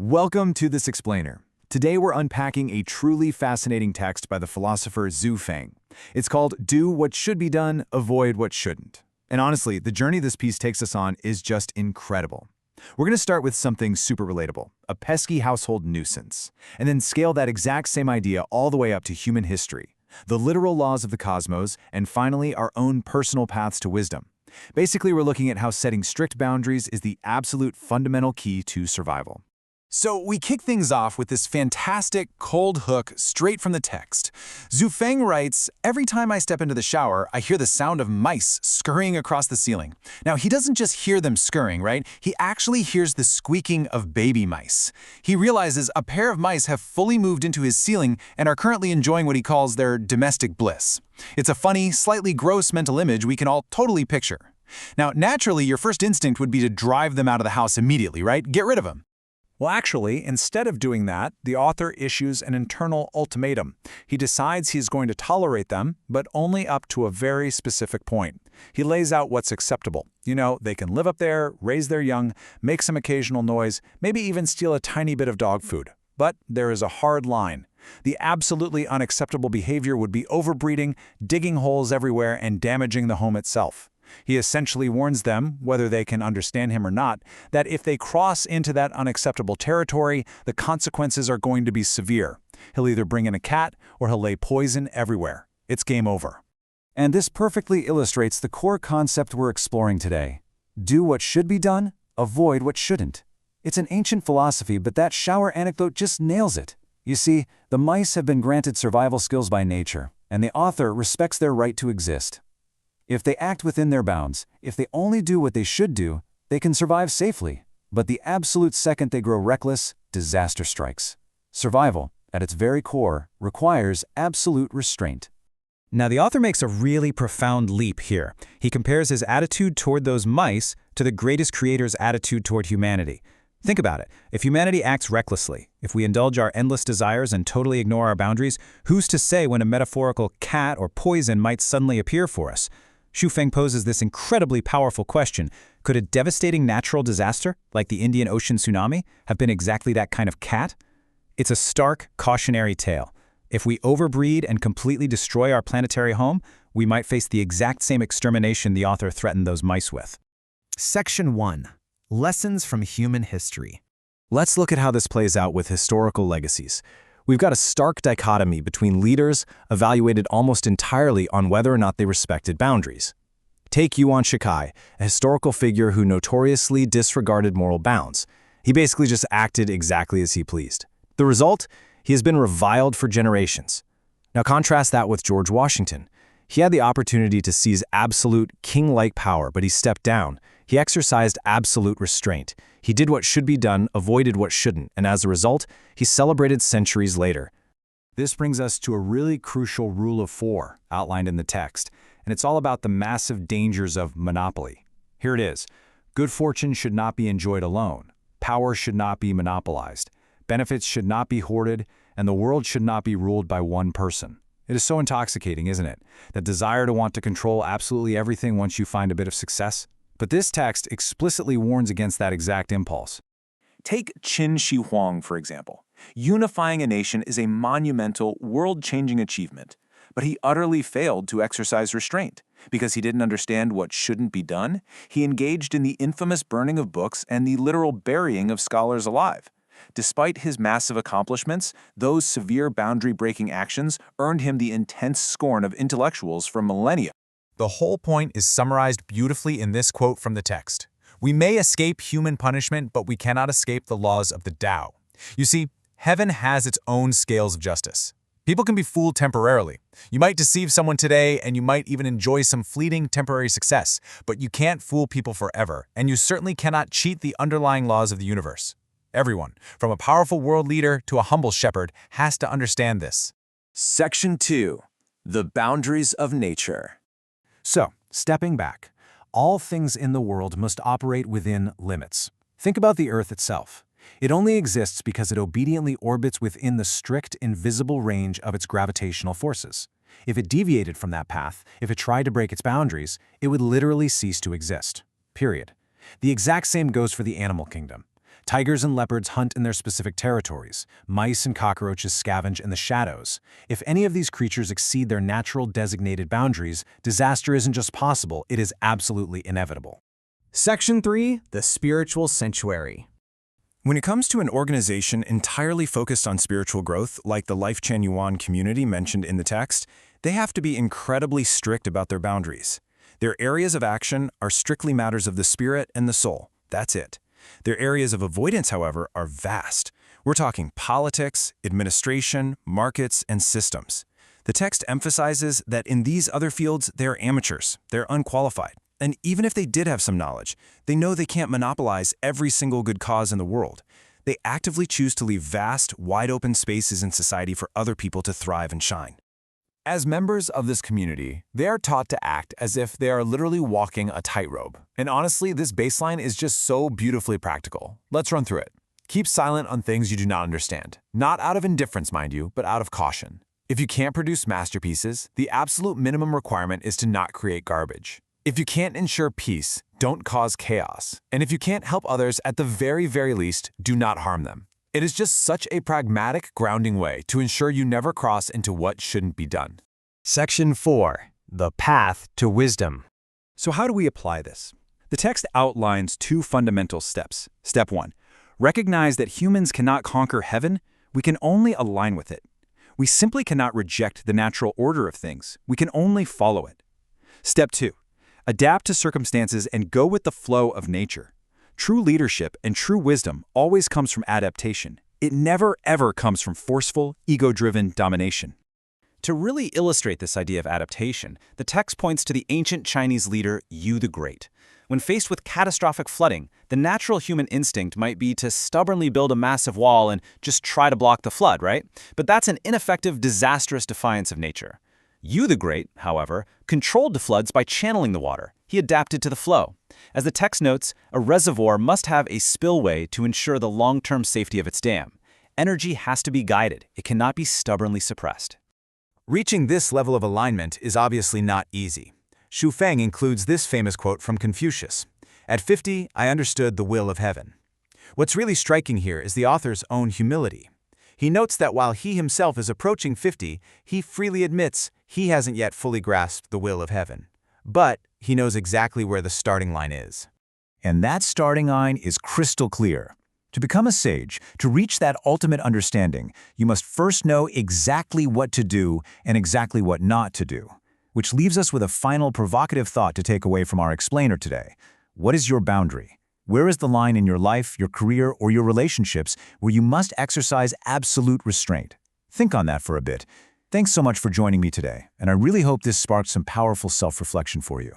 Welcome to This Explainer. Today we're unpacking a truly fascinating text by the philosopher Zhu Feng. It's called Do What Should Be Done, Avoid What Shouldn't. And honestly, the journey this piece takes us on is just incredible. We're going to start with something super relatable, a pesky household nuisance, and then scale that exact same idea all the way up to human history, the literal laws of the cosmos, and finally our own personal paths to wisdom. Basically, we're looking at how setting strict boundaries is the absolute fundamental key to survival. So we kick things off with this fantastic cold hook straight from the text. Zhu Feng writes, "Every time I step into the shower, I hear the sound of mice scurrying across the ceiling." Now, he doesn't just hear them scurrying, right? He actually hears the squeaking of baby mice. He realizes a pair of mice have fully moved into his ceiling and are currently enjoying what he calls their domestic bliss. It's a funny, slightly gross mental image we can all totally picture. Now, naturally, your first instinct would be to drive them out of the house immediately, right? Get rid of them. Well, actually, instead of doing that, the author issues an internal ultimatum. He decides he's going to tolerate them, but only up to a very specific point. He lays out what's acceptable. You know, they can live up there, raise their young, make some occasional noise, maybe even steal a tiny bit of dog food. But there is a hard line. The absolutely unacceptable behavior would be overbreeding, digging holes everywhere, and damaging the home itself. He essentially warns them, whether they can understand him or not, that if they cross into that unacceptable territory, the consequences are going to be severe. He'll either bring in a cat or he'll lay poison everywhere. It's game over. And this perfectly illustrates the core concept we're exploring today. Do what should be done, avoid what shouldn't. It's an ancient philosophy, but that shower anecdote just nails it. You see, the mice have been granted survival skills by nature, and the author respects their right to exist. If they act within their bounds, if they only do what they should do, they can survive safely. But the absolute second they grow reckless, disaster strikes. Survival, at its very core, requires absolute restraint. Now, the author makes a really profound leap here. He compares his attitude toward those mice to the greatest creator's attitude toward humanity. Think about it. If humanity acts recklessly, if we indulge our endless desires and totally ignore our boundaries, who's to say when a metaphorical cat or poison might suddenly appear for us? Zhu Feng poses this incredibly powerful question. Could a devastating natural disaster, like the Indian Ocean tsunami, have been exactly that kind of cat? It's a stark, cautionary tale. If we overbreed and completely destroy our planetary home, we might face the exact same extermination the author threatened those mice with. Section 1. Lessons from Human History. Let's look at how this plays out with historical legacies. We've got a stark dichotomy between leaders evaluated almost entirely on whether or not they respected boundaries. Take Yuan Shikai, a historical figure who notoriously disregarded moral bounds. He basically just acted exactly as he pleased. The result? He has been reviled for generations. Now contrast that with George Washington. He had the opportunity to seize absolute king-like power, but he stepped down. He exercised absolute restraint. He did what should be done, avoided what shouldn't, and as a result, he celebrated centuries later. This brings us to a really crucial rule of 4 outlined in the text, and it's all about the massive dangers of monopoly. Here it is. Good fortune should not be enjoyed alone. Power should not be monopolized. Benefits should not be hoarded, and the world should not be ruled by one person. It is so intoxicating, isn't it? That desire to want to control absolutely everything once you find a bit of success. But this text explicitly warns against that exact impulse. Take Qin Shi Huang, for example. Unifying a nation is a monumental, world-changing achievement, but he utterly failed to exercise restraint. Because he didn't understand what shouldn't be done, he engaged in the infamous burning of books and the literal burying of scholars alive. Despite his massive accomplishments, those severe boundary-breaking actions earned him the intense scorn of intellectuals for millennia. The whole point is summarized beautifully in this quote from the text. We may escape human punishment, but we cannot escape the laws of the Tao. You see, heaven has its own scales of justice. People can be fooled temporarily. You might deceive someone today, and you might even enjoy some fleeting temporary success, but you can't fool people forever, and you certainly cannot cheat the underlying laws of the universe. Everyone, from a powerful world leader to a humble shepherd, has to understand this. Section 2. The Boundaries of Nature. So, stepping back, all things in the world must operate within limits. Think about the Earth itself. It only exists because it obediently orbits within the strict, invisible range of its gravitational forces. If it deviated from that path, if it tried to break its boundaries, it would literally cease to exist. Period. The exact same goes for the animal kingdom. Tigers and leopards hunt in their specific territories. Mice and cockroaches scavenge in the shadows. If any of these creatures exceed their natural designated boundaries, disaster isn't just possible, it is absolutely inevitable. Section 3. The Spiritual Sanctuary. When it comes to an organization entirely focused on spiritual growth, like the Life Chen Yuan community mentioned in the text, they have to be incredibly strict about their boundaries. Their areas of action are strictly matters of the spirit and the soul. That's it. Their areas of avoidance, however, are vast. We're talking politics, administration, markets, and systems. The text emphasizes that in these other fields, they're amateurs, they're unqualified. And even if they did have some knowledge, they know they can't monopolize every single good cause in the world. They actively choose to leave vast, wide-open spaces in society for other people to thrive and shine. As members of this community, they are taught to act as if they are literally walking a tightrope. And honestly, this baseline is just so beautifully practical. Let's run through it. Keep silent on things you do not understand. Not out of indifference, mind you, but out of caution. If you can't produce masterpieces, the absolute minimum requirement is to not create garbage. If you can't ensure peace, don't cause chaos. And if you can't help others, at the very, very least, do not harm them. It is just such a pragmatic, grounding way to ensure you never cross into what shouldn't be done. Section 4. The Path to Wisdom. So how do we apply this? The text outlines 2 fundamental steps. Step 1. Recognize that humans cannot conquer heaven, we can only align with it. We simply cannot reject the natural order of things, we can only follow it. Step 2. Adapt to circumstances and go with the flow of nature. True leadership and true wisdom always comes from adaptation. It never, ever comes from forceful, ego-driven domination. To really illustrate this idea of adaptation, the text points to the ancient Chinese leader Yu the Great. When faced with catastrophic flooding, the natural human instinct might be to stubbornly build a massive wall and just try to block the flood, right? But that's an ineffective, disastrous defiance of nature. Yu the Great, however, controlled the floods by channeling the water. He adapted to the flow. As the text notes, a reservoir must have a spillway to ensure the long-term safety of its dam. Energy has to be guided. It cannot be stubbornly suppressed. Reaching this level of alignment is obviously not easy. Xu Feng includes this famous quote from Confucius. At 50, I understood the will of heaven. What's really striking here is the author's own humility. He notes that while he himself is approaching 50, he freely admits he hasn't yet fully grasped the will of heaven. But he knows exactly where the starting line is. And that starting line is crystal clear. To become a sage, to reach that ultimate understanding, you must first know exactly what to do and exactly what not to do. Which leaves us with a final provocative thought to take away from our explainer today. What is your boundary? Where is the line in your life, your career, or your relationships where you must exercise absolute restraint? Think on that for a bit. Thanks so much for joining me today, and I really hope this sparked some powerful self-reflection for you.